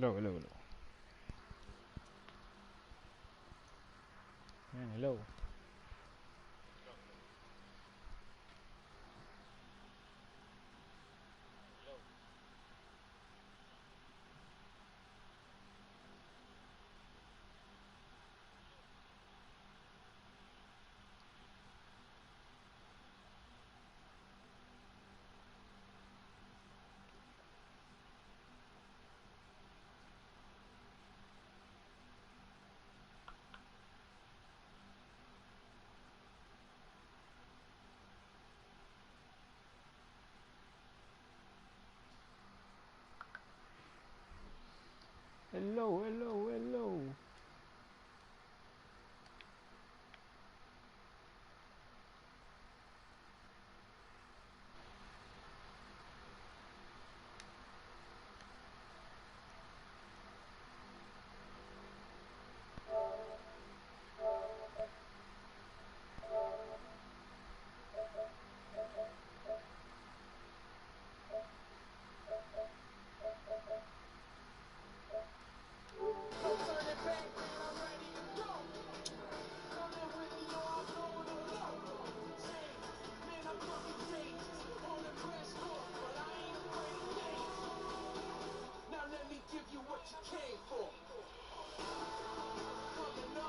Hello, hello, hello. Yan, hello. Hello, hello, hello.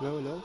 Hello, hello.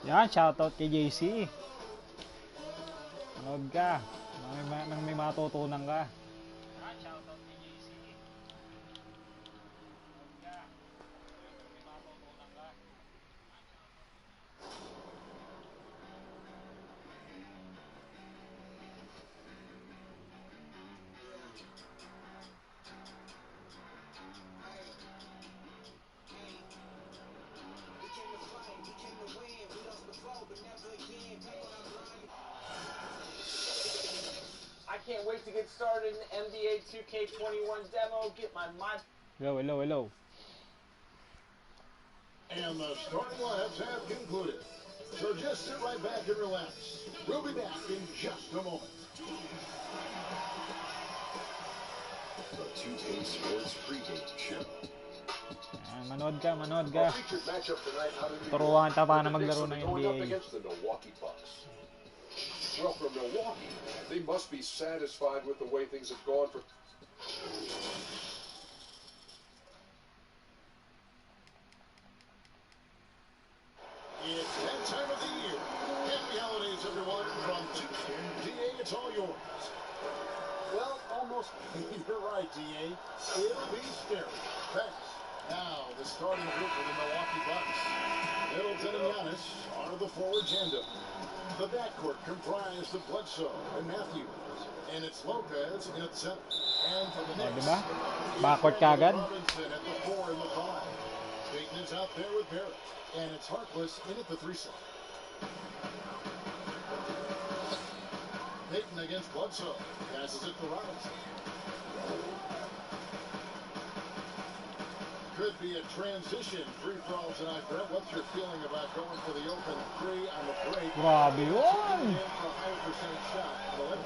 Yan, shoutout kay JC. Manood ka. Nang may matutunan ka. Yan, shoutout kay JC. Manood ka. Nang may matutunan ka. I can't wait to get started in NBA 2K21 demo. Get my mind. Hello, hello, hello. And the starting lineups have concluded. So just sit right back and relax. We'll be back in just a moment. The 2K Sports pregame show. Yan, manood ka, manood ka. Our featured matchup tonight out of New Turuan York, ta paano the Knicks maglaro will ng be going up NBA. against the Milwaukee Bucks. Well, from Milwaukee, they must be satisfied with the way things have gone for. It's that time of the year. Happy holidays, everyone, from 2K. DA, it's all yours. Well, almost. You're right, DA. It'll be scary. Thanks. Now, the starting group for the Milwaukee Bucks. Middleton and Giannis are the forward tandem. The backcourt comprised of Bledsoe and Matthews. And it's Lopez in at center. And for the Knicks, diba? it's Backward Brandon kagad. Robinson at the 4 and the 5. Dayton is out there with Barrett. And it's Harkless in at the 3 slot. Payton against Bledsoe. Passes it to Robinson. Could be a transition free for all tonight. Brett, what's your feeling about going for the open three on the break? Grabe yun. For a higher percentage shot at 11.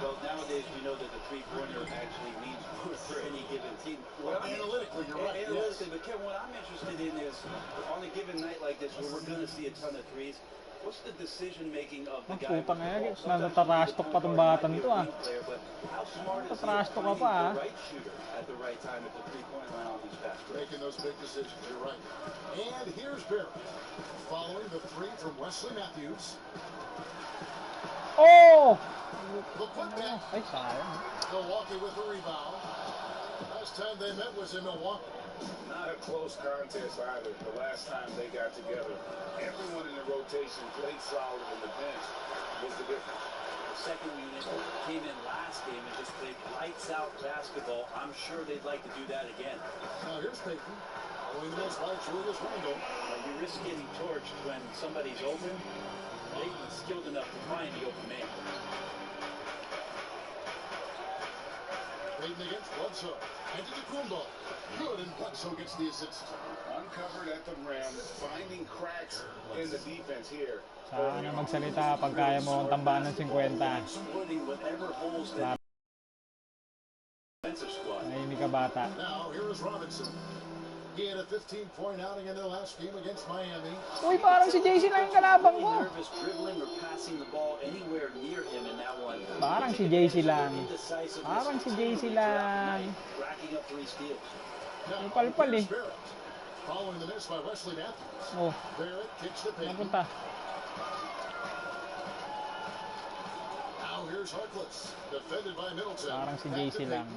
Well, nowadays we know that the three-pointer actually means more for any given team. Well, analytically, you're right. Analytically, but Kevin, what I'm interested in is, on a given night like this, where we're going to see a ton of threes, what's the decision-making of the Ang guy? putang ina, natatrastok pa tong batang to ah. How smart is he Natatrastok ka finding pa ah. the right shooter at the right time at the three-point line on these fast breaks? Making those big decisions, you're right. And here's Barrett. Following the three from Wesley Matthews. Oh! The putback. Ay, sayang. Milwaukee with the rebound. Last time they met was in Milwaukee. Not a close contest either. The last time they got together, everyone in the rotation played solid, and the bench was the difference. The second unit came in last last game and just played lights out basketball. I'm sure they'd like to do that again. Now here's Peyton. Following this by Julius Randle. You risk getting torched when somebody's open. Peyton's skilled enough to find the open man. Peyton against Bledsoe. Antetokounmpo. Good, and Bledsoe gets the assist. Uncovered at the rim, finding cracks in the defense here. Saan na magsalita pag kaya mo ang tambaan ng 50. Exploiting whatever holes that defensive squad. Nahimik ka bata. Now, here is Robinson. He had a 15-point outing in their last game against Miami. Uy, parang si JC lang yung kalabang Really ko. nervous dribbling or passing the ball anywhere near him in that one. Parang si JC lang. Indecisiveness. Parang si JC lang. Racking up 3 steals. Now, Yung palpal eh. here's Barrett. Following the miss by Wesley Matthews. Oh, Barrett kicks the Peyton. napunta. Now here's Harkless. Defended by Middleton. Parang si Back to JC Peyton. lang.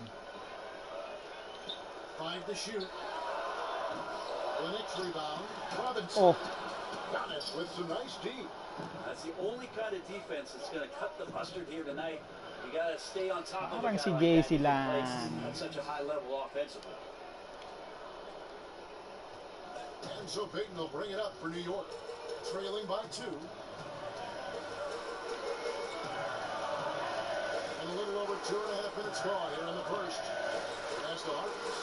5 to shoot. The next rebound. Robinson. Oh, Giannis with some nice D. That's the only kind of defense that's going to cut the mustard here tonight. You got to stay on top of a parang guy si like JC that who plays lang. at such a high level offensively. And so Peyton will bring it up for New York. Trailing by 2. And a little over 2.5 minutes gone here in the first. Pass to Harkless.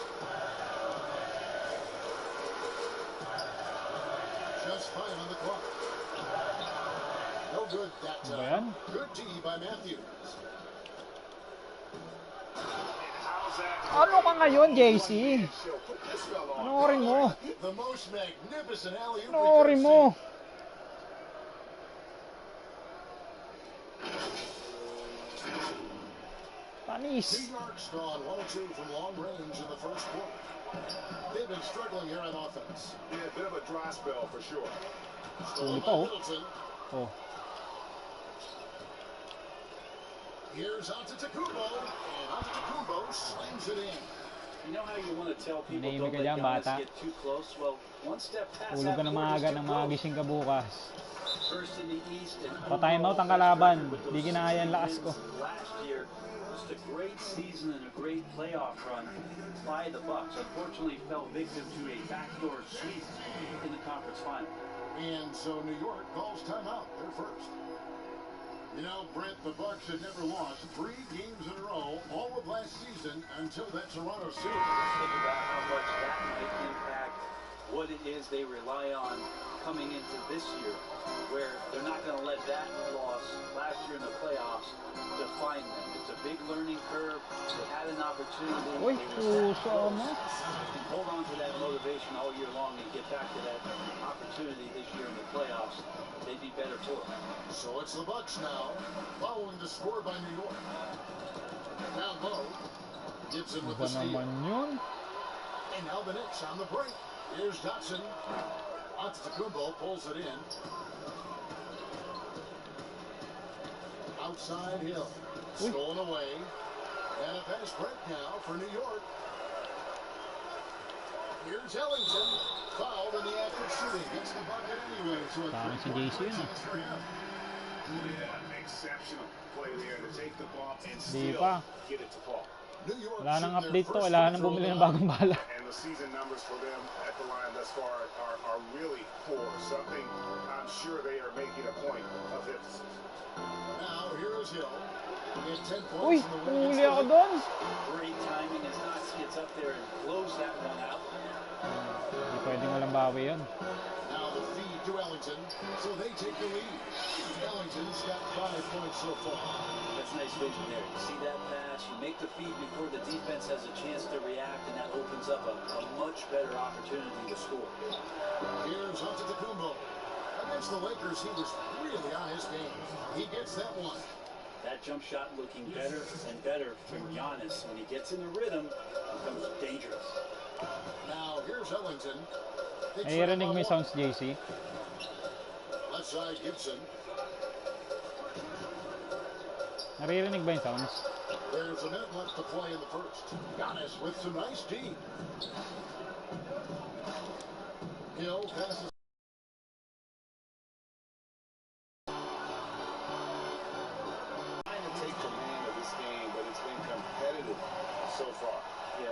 Just 5 on the clock. No good that Ano ba time. yan? Good D by Matthews. Ano ka ngayon, JC? Panoorin mo. The most magnificent alley-oop we've Panoorin ever mo. seen. Panis. New York's gone 1-2 from long range in the first quarter. They've been struggling here on offense. Yeah, a bit of a dry spell for sure. Stolen pa, by oh. Middleton. Oh, Here's Antetokounmpo, and Antetokounmpo slams it in. You know how you want to tell people Manahimik don't ka let dyan, guys bata. get too close? Well, one step past ulog ka that na court is maaga too nang close. magising ka bukas. First in the East and Pa-time out ang overall kalaban. best record with Di those kinaya ang 16 lakas ko. wins last year. Just a great season and a great playoff run by the Bucks. Unfortunately, fell victim to a backdoor sweep in the conference final. And so New York calls timeout. They're first. You know, Brent, the Bucks had never lost 3 games in a row all of last season until that Toronto series. Think about how much that might impact what it is they rely on coming into this year, where they're not going to let that loss last year in the playoffs define them. It's a big learning curve. They had an opportunity. Uy, They were puso mo. and hold on to that motivation all year long and get back to that opportunity this year in the playoffs. They'd be better for it. So it's the Bucks now, following the score by New York. Now low. Gibson with Iba the steal. naman yun. And now the Knicks on the break. Here's Dotson. Antetokounmpo pulls it in. Outside Hill. Stolen away. And a pass break now for New York. Here's Ellington. Fouled in the act of shooting. Gets the bucket anyway. So a Parang si JC yun ah. for him. Yeah, exceptional play there to take the ball and Di still pa. get it to Paul. New York Wala nang shoot their update to. first Kailangan free nang throw bumili ng now. bagong bala. And the season numbers for them at the line thus far are really poor. Something I'm sure they are making a point of emphasis. Now here is Hill. He had 10 Uy, points in the win huli against ako the doon. Great timing as Knox gets up there and blows that one out. Hindi pwedeng walang bawi yun. Now the feed to Ellington, so they take the lead. Ellington's got 5 points so far. That's nice vision there. You see that pass, you make the feed before the defense has a chance to react, and that opens up a much better opportunity to score. Here's Antetokounmpo. Against the Lakers, he was really on his game. He gets that one. That jump shot looking better and better from Giannis. When he gets in the rhythm, it becomes dangerous. Now here's Ellington. They Ay, trail rinig by mo yung one. sounds, JC. Left side Gibson. Naririnig ba yung sounds? There's a minute left to play in the first. Giannis with some nice D. Hill passes. Trying to take command of this game, but it's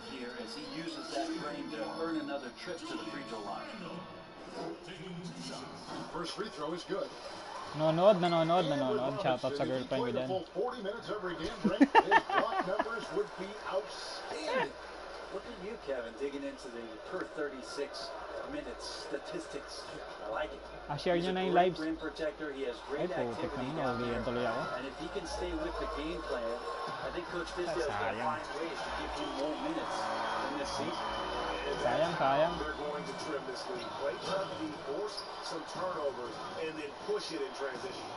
mark here as he uses that frame to earn another trip to the free throw line. First free throw is good. Nanonood. Shoutout sa girlfriend ko dyan. 40 minutes every game, Brent. His block numbers would be outstanding. Look at you, Kevin, digging into the per 36 minutes statistics. I like it. Share He's nyo a na yung great lives. rim protector. He has Ay, great putik activity naman. down Huwag yan tuloy there. ako. And if he can stay with the game plan, I think Coach Fizdale is going to Sayang. find ways to give him more minutes in this season. Sayang. They're going to trim this league. Play tough D, force some turnovers, and then push it in transition.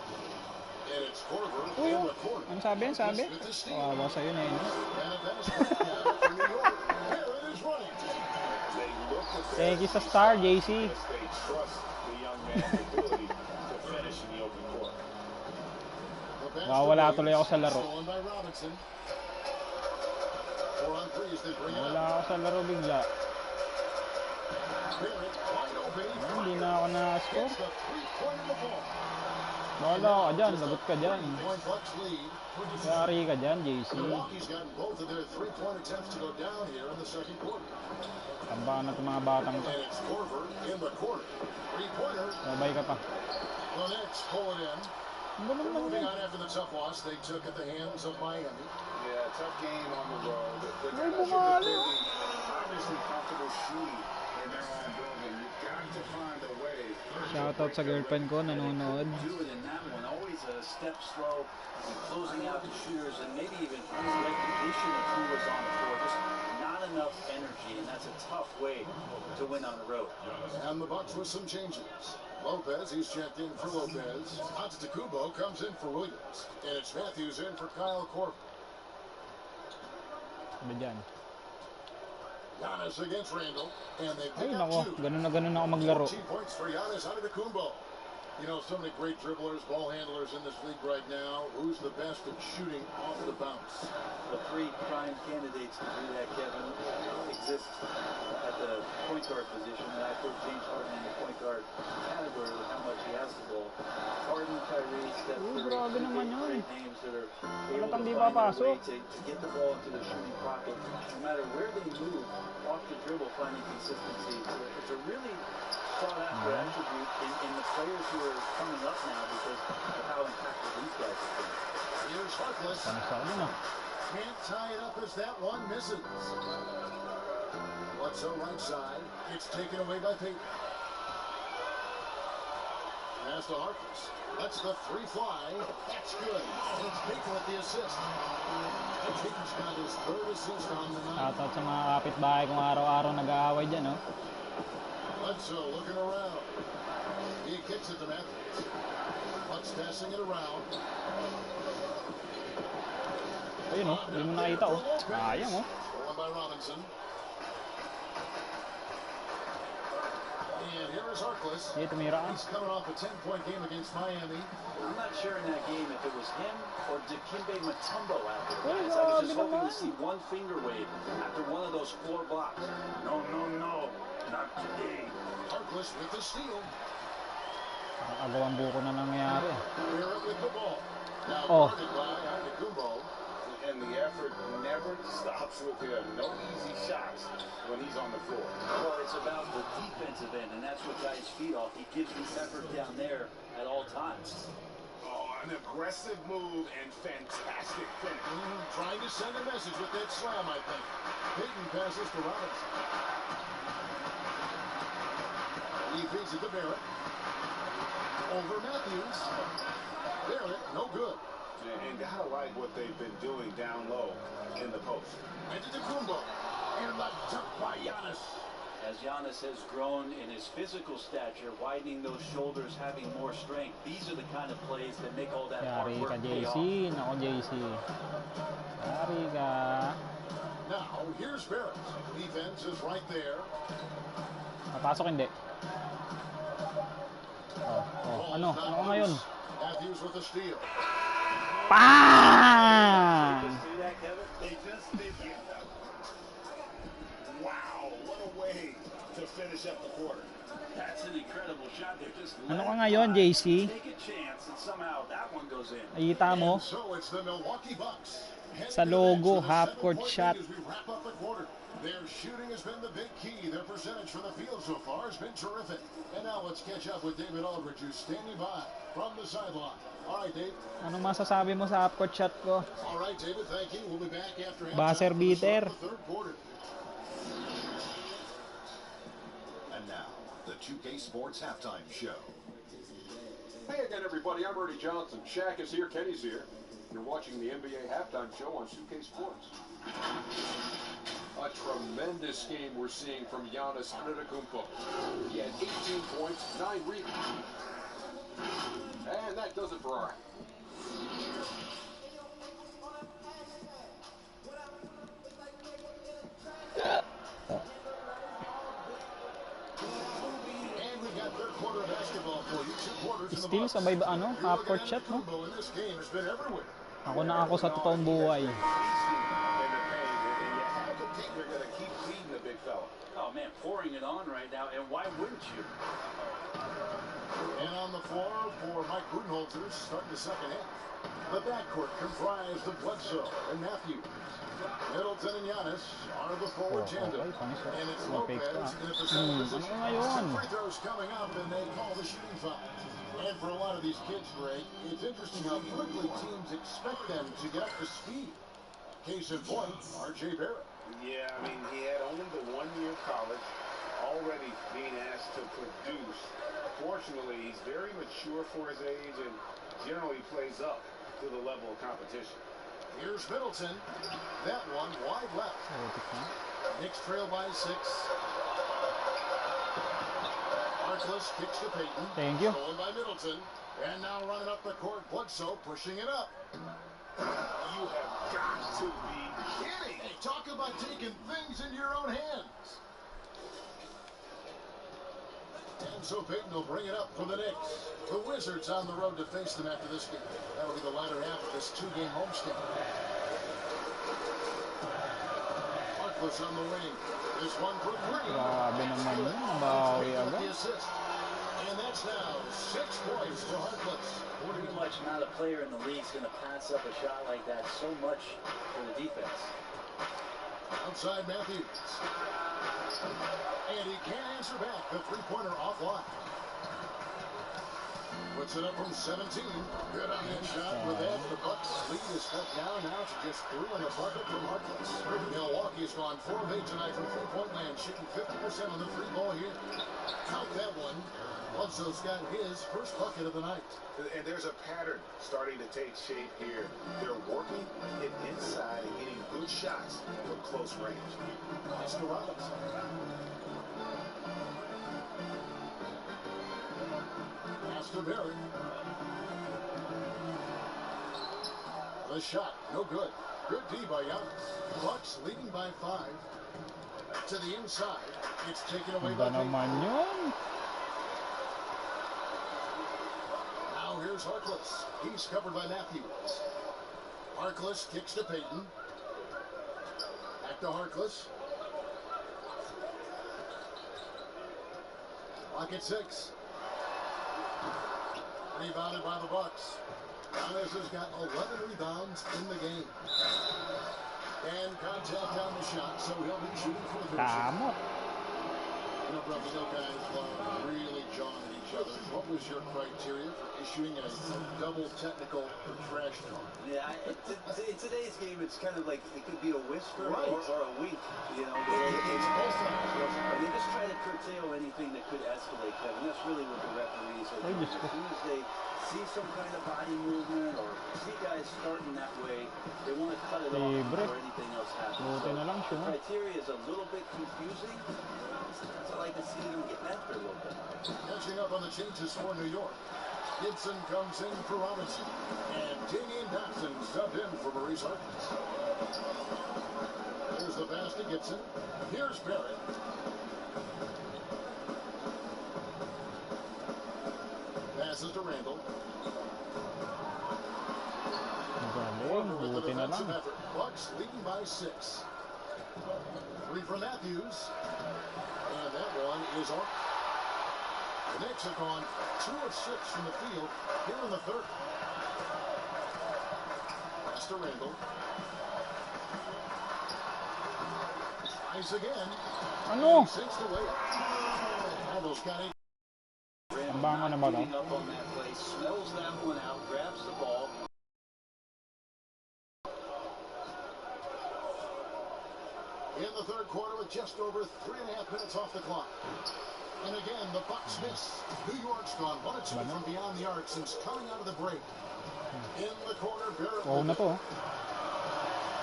And it's Korver Uy, in the corner. ano sabi? With the steal. Kawawa sa'yo na yun. And that is right now for New York. Barrett is running. They look at their Thank you sa star, JC. They trust the young man's ability to finish in the open court. Wala tuloy ako sa laro. Stolen by Robinson. 4 on 3 as they bring it Wala up. ako sa laro bigla. Barrett wide open. Hindi na ako na-score. Gets the 3-point in the ball. Wala ka dyan. Lagot ka dyan. 3-point Bucks lead. Yari ka dyan, JC. Milwaukee's gotten both of their 3-point attempts to go down here in the second quarter. Tambakan na itong mga batang to. And it's Korver in the corner. 3-pointer. Babay ka pa. The Knicks pull it in. Ano They're naman moving yan? on after the tough loss they took at the hands of Miami. Yeah, tough game on the road. They're Ay, guys bumali, are obviously comfortable shooting in their own building. You've got to find a way. Shoutout sa girlfriend ko, nanonood. Do it in that one. Always a step slow and closing out the shooters and maybe even recognition of who was on the floor. Just not enough energy, and that's a tough way to win on the road. And the Bucks with some changes. Lopez, he's checked in for Lopez. Antetokounmpo comes in for Williams. And it's Matthews in for Kyle Korver. Sabi dyan. Giannis against Randall. And they Ay, pick up nako. 2. Ganun na ganun ako maglaro. 14 points for Giannis Antetokounmpo. You know, so many great dribblers, ball handlers in this league right now. Who's the best at shooting off the bounce? The three prime candidates to do that, Kevin, exist at the point guard position, and I put James Harden in the point guard category with how much he has to go. Harden, Kyrie, Steph Curry, grabe naman yun. great names that are able Halatang to di find their papasok. way to get the ball into the shooting pocket. No matter where they move, off the dribble, finding consistency. It's a really sought-after attribute in the players who are coming up now because of how impactful these guys have been. Here's Harkless. Ano sa akin na? Can't tie it up as that one misses. Bledsoe right side. It's taken away by Payton. Pass to Harkless. Lets the 3 fly. That's good. And it's Payton with the assist. And Payton's got his 3rd assist on the night. Shoutout sa mga kapitbahay kong araw-araw nag-aaway dyan, no? Bledsoe looking around. He kicks it to Matthews. Bucks passing it around. Ayun, no? Hindi mo nakita, oh. Sayang, oh. Stolen by Robinson. And here is Harkless. Hindi, tumira ka. He's coming off a 10-point game against Miami. I'm not sure in that game if it was him or Dikembe Mutombo out there. Ay, Guys, I was just grabe hoping to naman. see one finger wave after one of those 4 blocks. No, not today. Harkless with the steal. Nakagawang buko na nangyayari. Barrett with the ball. Now Oh. guarded by Antetokounmpo. And the effort never stops with him. No easy shots when he's on the floor. Well, it's about the defensive end, and that's what guys feed off. He gives the effort down there at all times. Oh, an aggressive move and fantastic finish. Trying to send a message with that slam, I think. Payton passes to Robinson. He feeds it to Barrett. Over Matthews. Barrett, no good. And gotta like what they've been doing down low in the post. Antetokounmpo. And the dunk by Giannis. As Giannis has grown in his physical stature, widening those shoulders, having more strength, these are the kind of plays that make all that hard Yari work ka, pay JC. off. Nako, JC. Yari ka. Now, here's Barrett. Defense is right there. Napasok, hindi. Ano? Ano ka ngayon? Matthews with the steal. Bang! See that, Kevin? They just did it. Wow, what a way to finish up the quarter. That's an incredible shot. They're just Ano ka letting ngayon, it fly. JC? Take a chance, and somehow that one goes in. Nakita mo? So it's the Milwaukee Bucks. Sa logo, half-court shot. As we wrap up the quarter. Their shooting has been the big key. Their percentage from the field so far has been terrific. And now let's catch up with David Aldridge, who's standing by from the sideline. All right, Dave. Anong masasabi mo sa upcourt shot ko? All right, David, thank you. We'll be back after Buzzer halftime for the start beater. of the third quarter. And now, the 2K Sports Halftime Show. Hey again, everybody. I'm Ernie Johnson. Shaq is here. Kenny's here. You're watching the NBA Halftime Show on 2K Sports. A tremendous game we're seeing from Giannis Antetokounmpo. He had 18 points, 9 rebounds. And that does it for our... And we got third quarter basketball for you. 2 quarters in the Still books. sabay ba ano? Half-court shot, no? Antetokounmpo in this game has been everywhere. Ako na ako sa totoong buhay. In the paint, and you have to think they're going to keep feeding the big fella. Oh man, pouring it on right now, and why wouldn't you? And on the floor for Mike Budenholzer, starting the second half. The backcourt comprised of Bledsoe and Matthews. Middleton and Giannis are the forward tandem. Okay, panis ko. And it's Mga fake Lopez pa. in the position. Ano ngayon? Free throws coming up, and they call the shooting foul. And for a lot of these kids, Greg, it's interesting how quickly teams expect them to get up to speed. Case in point, R.J. Barrett. Yeah, I mean, he had only the 1 year college, already being asked to produce. Fortunately, he's very mature for his age and generally plays up to the level of competition. Here's Middleton. That one wide left. Knicks trail by 6. Harkless kicks to Payton. Thank you. Stolen by Middleton. And now running up the court, Bledsoe pushing it up. You have got to be kidding. Hey, talk about taking things into your own hands. And so Payton will bring it up for the Knicks. The Wizards on the road to face them after this game. That'll be the latter half of this 2-game homestand. Harkless on the wing. This one for Green. Grabe naman yun. Nabawi agad. The assist. And that's now 6 points to Harkless. Pretty much not a player in the league is going to pass up a shot like that so much for the defense. Outside Matthews. And he can't answer back. The three-pointer offline. Puts it up from 17. Good on that shot. With that, the Bucks lead is cut down now to just 3 in the bucket from Harkless. Milwaukee's gone 4 of 8 tonight from three-point land, shooting 50% on the free ball here. Count that one. Bledsoe's got his first bucket of the night. And there's a pattern starting to take shape here. They're working it inside and getting good shots from close range. Pass to Robinson. Pass to Barrett. The shot, no good. Good D by Giannis. Bucks leading by 5. To the inside. It's taken away by Iba naman yun. Now here's Harkless. He's covered by Matthews. Harkless kicks to Payton. Back to Harkless. Clock at 6. Rebounded by the Bucks. Giannis has got 11 rebounds in the game. And contact on the shot, so he'll be shooting for the third shot. Kamot. No problem, no guys really jawing at each other. What was your criteria for issuing a double technical for trash talk? Yeah, in today's game, it's kind of like it could be a whisper Right. or a wink. You know, It's both sides. and they just try to curtail anything that could escalate, Kevin. That's really what the referees are doing. As soon as they see some kind of body movement or see guys starting that way, they want to cut it off Libre. before anything else happens. Buti na lang the siya. criteria is a little bit confusing. So I like to see them getting after a little bit. Catching up on the changes for New York. Gibson comes in for Robinson. And Damian Dotson subbed in for Maurice Harkless. There's the pass to Gibson. Here's Barrett. Passes to Randall. Galing. With the Buti na defensive lang. effort. Bucks leading by 6. 3 for Matthews. And that one is on. The Knicks have gone 2 of 6 from the field here in the third. Pass to Randall. tries again. Ano? Sinks the way. Almost got it. Ang bango na ba to? Giving up on that play, smells that one out, grabs the ball. In the third quarter with just over 3.5 minutes off the clock. And again, the Bucks miss. New York's gone 1 or 2 from beyond the arc since coming out of the break. In the corner, Barrett. Uhaw na to.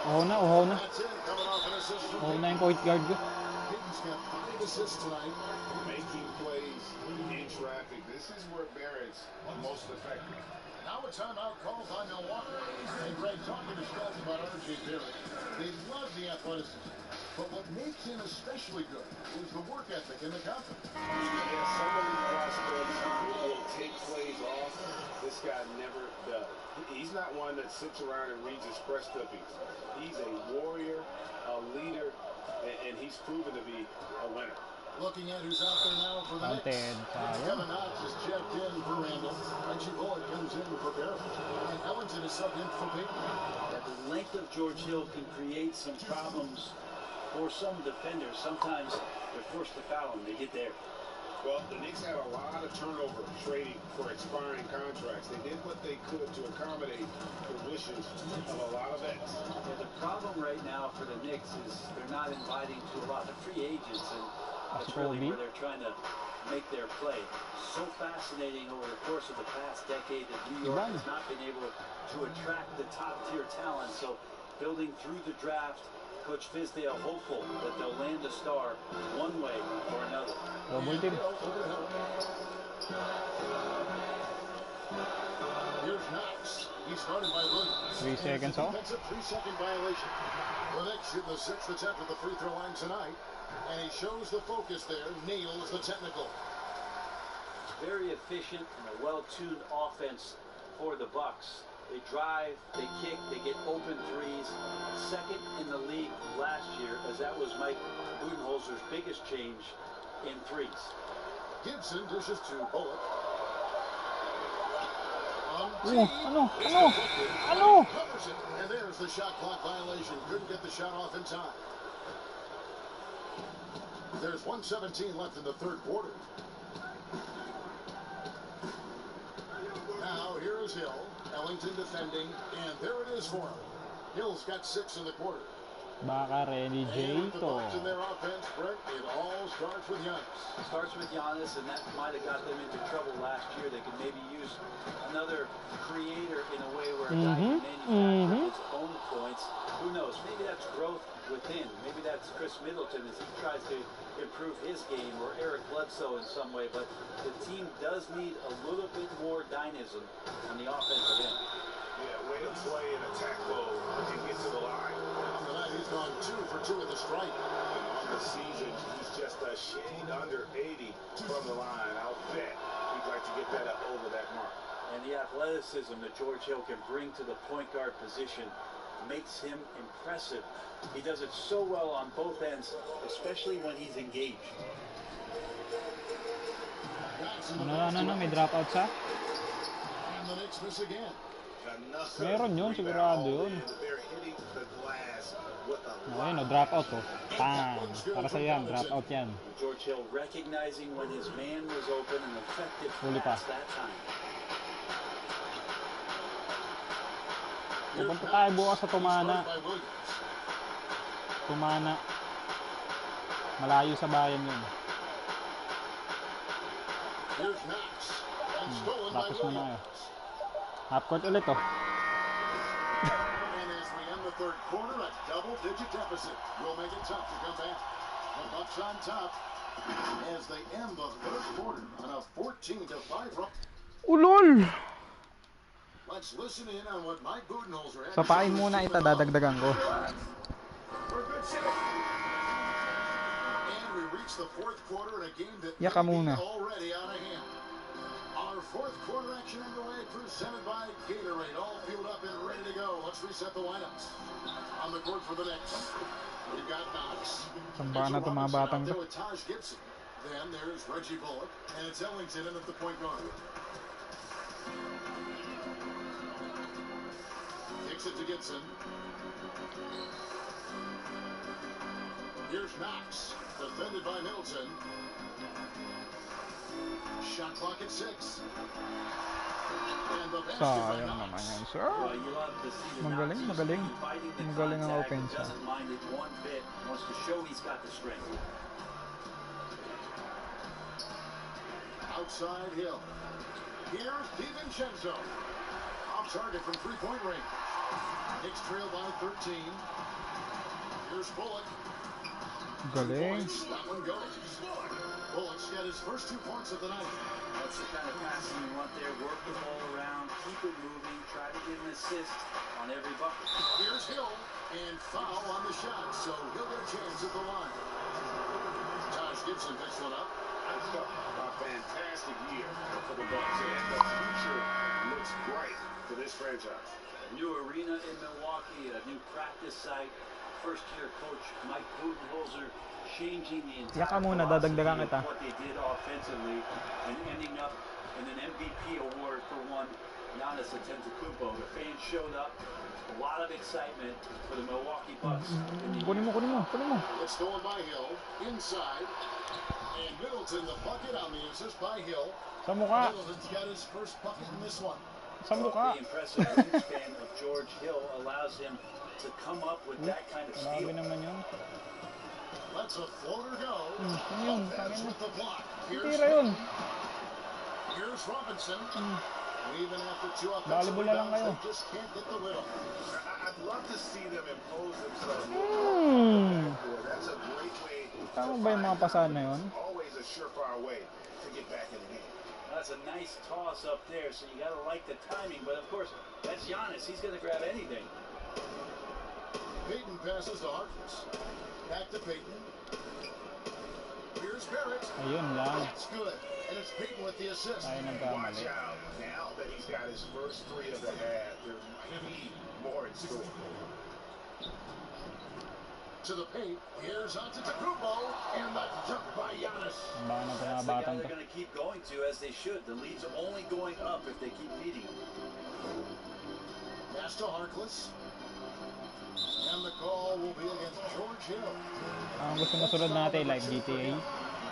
Uhaw na. That's it. Coming off an assist from Uhaw na yung point guard ko. Hayden's got 5 assists tonight. Making plays in traffic. This is where Barrett's most effective. Now a timeout called by Milwaukee. And Greg, talking to Scott about R.J. Barrett, they love the athleticism. But what makes him especially good is the work ethic and the confidence. Yeah, some of these prospects will take plays off. This guy never does. He's not one that sits around and reads his press clippings. He's a warrior, a leader, and he's proven to be a winner. Looking at who's out there now for the Counted. Knicks. Kevin Knox is checked in for Randall. Reggie Bullock comes in for Barrett. And Ellington is subbed in for Payton. The length of George Hill can create some problems for some defenders. Sometimes they're forced to foul him. They get there. Well, the Knicks had a lot of turnover trading for expiring contracts. They did what they could to accommodate the wishes of a lot of vets. Yeah, the problem right now for the Knicks is they're not inviting to a lot of free agents, and that's really where they're trying to make their play. So fascinating over the course of the past decade that New York has not been able to attract the top-tier talent. So building through the draft, Coach Fizdale hopeful that they'll land a star one way or another. Double team. Here's Knox. He's started by Williams. 3 seconds off. That's a 3-second violation. The Knicks in the 6th attempt at the free throw line tonight. And he shows the focus there, nails the technical. Very efficient and a well-tuned offense for the Bucks. They drive, they kick, they get open threes. Second in the league last year, as that was Mike Budenholzer's biggest change in threes. Gibson dishes to Bullock. Ano? Covers it. And there's the shot clock violation. Couldn't get the shot off in time. There's 1:17 left in the third quarter. Now here is Hill. Ellington defending, and there it is for him. Hill's got 6 in the quarter. Baka Renny J And with the to. Bucks in their offense, Brett, it all starts with Giannis. Starts with Giannis, and that might have got them into trouble last year. They could maybe use another creator in a way where a guy can manufacture his own points. Who knows? Maybe that's growth within. Maybe that's Chris Middleton as he tries to improve his game, or Eric Bledsoe in some way. But the team does need a little bit more dynamism on the offensive end. Yeah, way to play in attack mode and get to the line. Tonight he's gone 2 for 2 at the stripe. And on the season, he's just a shade under 80 from the line. I'll bet he'd like to get that up over that mark. And the athleticism that George Hill can bring to the point guard position makes him impressive. He does it so well on both ends, especially when he's engaged. Ano, may dropout sa? And the Knicks miss again. Meron yun, sigurado yun. Ayun, no, dropout to. Bang! Para sa yan, dropout yan. George Hill recognizing when his man was open and effective Huli pa. pass that time. Pupunta tayo bukas sa Tumana. Tumana. Malayo sa bayan yun. Tapos muna kayo. Half court ulit oh. And as we end the third quarter, a double-digit deficit will make it tough to come back. The Bucks on top as they end the third quarter on a 14-5 run. Ulol! Let's listen in on what Mike Budenholzer had Sa pain muna ita, dadagdagan ko. And we reach the fourth quarter in a game that Yaka may be muna. already out of hand. Our fourth quarter action underway, presented by Gatorade. All fueled up and ready to go. Let's reset the lineups. On the court for the Knicks, we've got Knox. Samba na itong mga batang to. With Taj Gibson. Then there's Reggie Bullock, and it's Ellington in at the point guard. Kicks it to Gibson. Here's Knox, defended by Middleton. Shot clock at 6. And the basket by Sayang naman Knox. yan, sir. Well, you love to see the Magaling, Nazis magaling. fighting the Magaling ang contact, offense, doesn't mind it one bit, wants to show he's got the strength. Outside Hill. Here's DiVincenzo. Off target from three-point range. Knicks trail by 13. Here's Bullock. Galing. Points. That one goes. Bullock's got his first 2 points of the night. That's the kind of passing you want there. Work the ball around, keep it moving, try to get an assist on every bucket. Here's Hill. And foul on the shot, so he'll get a chance at the line. Taj Gibson picks one up. That's a fantastic year for the Bucks, and the future looks bright for this franchise. A new arena in Milwaukee, a new practice site. First-year coach Mike Budenholzer changing the entire Yaka muna, philosophy dadagdagan of kita. what they did offensively and ending up in an MVP award for one Giannis Antetokounmpo. The fans showed up. A lot of excitement for the Milwaukee Bucks. Kunin mo. It's stolen by Hill. Inside. And Middleton, the bucket on the assist by Hill. Sa mukha. Middleton's got his first bucket in this one. Sa mukha. The impressive wingspan of George Hill allows him to come up with that kind of Grabe steal. naman yun. Lets a floater go. Ano yun? That's Tangin with the block. Tira yun. Here's Robinson. Even after 2 offensive Volleyball na lang rebounds, kayo. they just can't get the lid on. I'd love to see them impose themselves. That's a great way. Tama ba yung mga pasahan na yun? Always a surefire way to get back in the game. That's a nice toss up there, so you got to like the timing. But of course, that's Giannis. He's going to grab anything. Payton passes to Harkless. Back to Payton. Here's Barrett. Ayun lang. That's good. And it's Payton with the assist. Tayo Watch nagkamali. out. Now that he's got his first 3 of the half, there might be more in store. To the paint. Here's Antetokounmpo. And the jump by Giannis. Baka na That's the guy pinabatang they're to. going to keep going to, as they should. The lead's only going up if they keep beating him. Pass to Harkless. And the call will be against George Hill. Ang gusto masunod natin, like GTA.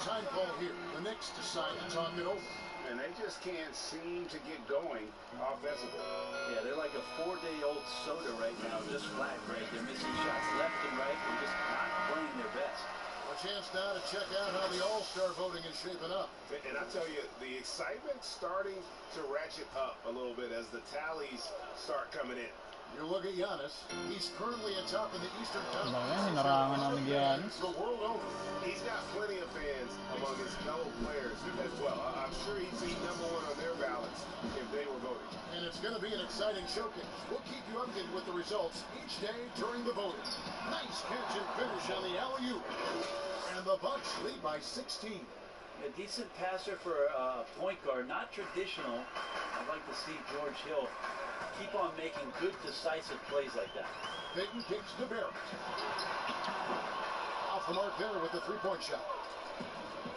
Time call here. The Knicks decide to talk it over. And they just can't seem to get going offensively. Yeah, they're like a 4-day-old soda right now, just flat, right? They're missing shots left and right and just not playing their best. A chance now to check out how the All-Star voting is shaping up. And I tell you, the excitement's starting to ratchet up a little bit as the tallies start coming in. You look at Giannis. He's currently atop in the Eastern Diba yan, Conference. hinarangan namin Giannis. The world over. He's got plenty of fans among his fellow players as well. I'm sure he'd be number 1 on their ballots if they were voting. And it's going to be an exciting showcase. We'll keep you updated with the results each day during the voting. Nice catch and finish on the alley-oop. And the Bucks lead by 16. A decent passer for a point guard, not traditional. I'd like to see George Hill keep on making good, decisive plays like that. Payton kicks to Barrett. Off the mark there with the three-point shot.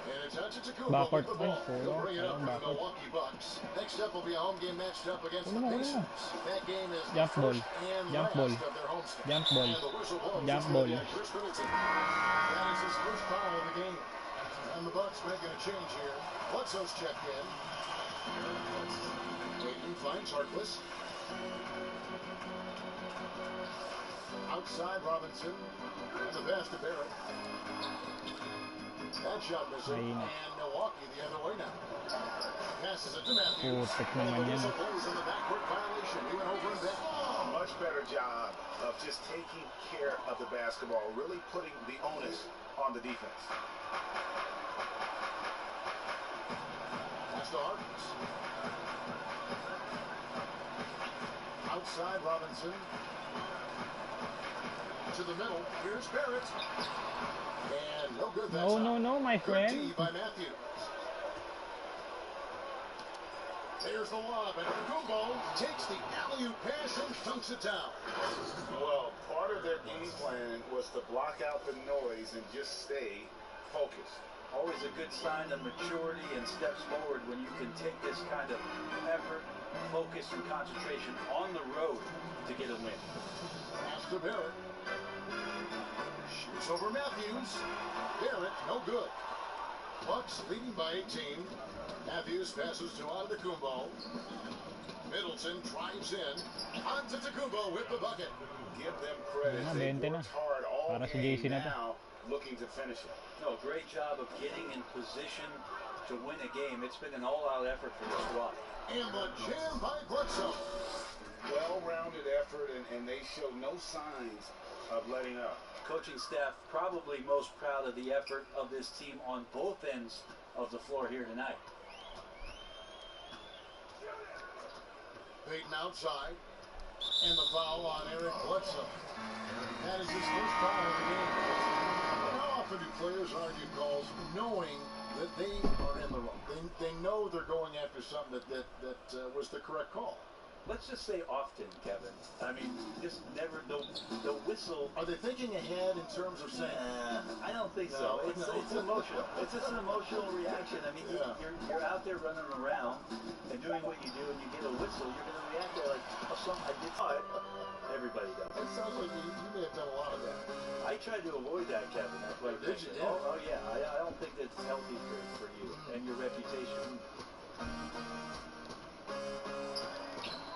And it's Antetokounmpo Backward. with the ball. Ay, solo. He'll bring it up for the Backward. Milwaukee Bucks. Next up will be a home game matched up against the Kunin mo. Pacers. That game is the Jump ball. first and Jump last ball. of their homestand. Jump ball. And the whistle blows. Jump It's gonna be ball. on Chris Middleton. That is his first foul of the game. And the Bucks making a change here. Bledsoe's checked in. Payton finds Harkless. Outside Robinson. And the pass to Barrett. That shot missing. Ayun. And Milwaukee the other way now. Passes it to Matthews. Putik And naman the yan. whistle blows in the backcourt violation. He went over and back. Much better job of just taking care of the basketball, really putting the onus on the defense. That's the Harkins. Outside Robinson. To the middle. Here's Barrett. And no good. That's No, my Good friend. D by Matthews. There's the lob, and Kumbo takes the alley-oop pass and dunks it down. Well, part of their game plan was to block out the noise and just stay focused. Always a good sign of maturity and steps forward when you can take this kind of effort, focus, and concentration on the road to get a win. Pass to Barrett. Looks over Matthews. Barrett, no good. Bucks leading by 18. Matthews passes to Antetokounmpo. Middleton drives in. Antetokounmpo with the bucket. Give them credit. Na, They 20 na. worked hard all Para si game JC na to. now, looking to finish it. No, great job of getting in position to win a game. It's been an all-out effort for the squad. And the jam by Bledsoe. Well-rounded effort, and they show no signs of letting up. Coaching staff probably most proud of the effort of this team on both ends of the floor here tonight. Peyton outside. And the foul on Eric Bledsoe. That is his first foul of the game. How often do players argue calls knowing that they are in the wrong? They know they're going after something that was the correct call. Let's just say often, Kevin. I mean, just never the whistle. Are they thinking ahead in terms of saying, I don't think No, so. It's emotional. It's just an emotional reaction. I mean, Yeah. you're out there running around and doing what you do, and you get a whistle, you're going to react there like, oh, I did it. Everybody does. it sounds like you may have done a lot of that. I tried to avoid that, Kevin. That's why I Did you? mentioned. Oh yeah. I don't think that's healthy for you and your reputation.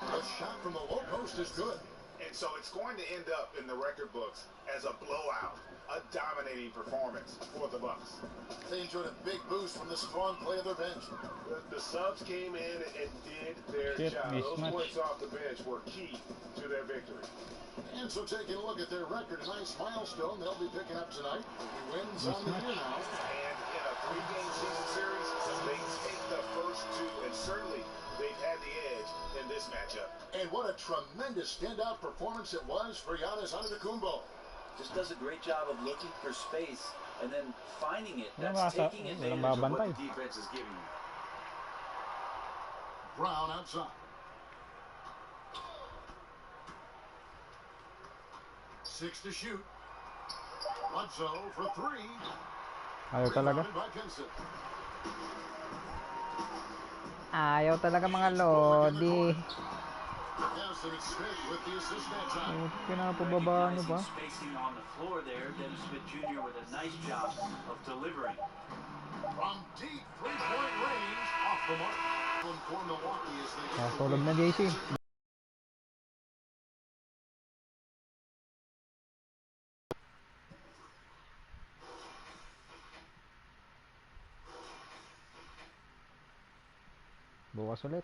A shot from the low post is good. And so it's going to end up in the record books as a blowout, a dominating performance for the Bucks. They enjoyed a big boost from the strong play of their bench. The subs came in and did their Shit, job. Those mismatch. points off the bench were key to their victory. And so taking a look at their record, a nice milestone they'll be picking up tonight. Wins on the year now. And in a three-game season series, they take the first two, and certainly they've had the edge in this matchup. And what a tremendous standout performance it was for Giannis Antetokounmpo. Just does a great job of looking for space and then finding it. Walang That's basa- taking walang advantage of what babantay. the defense is giving you. Brown outside. 6 to shoot. Bledsoe for 3. Ayaw talaga. Rebounded by Pinson. Ayaw talaga mga lodi. Anthony Smith with the assist that time. Pinapababa nyo pa. Recognizing spacing on the floor there. Dennis Smith Jr. with a nice job of delivering. From deep three-point range, off the mark. For Milwaukee as they Nakatulog na JC. Bukas ulit.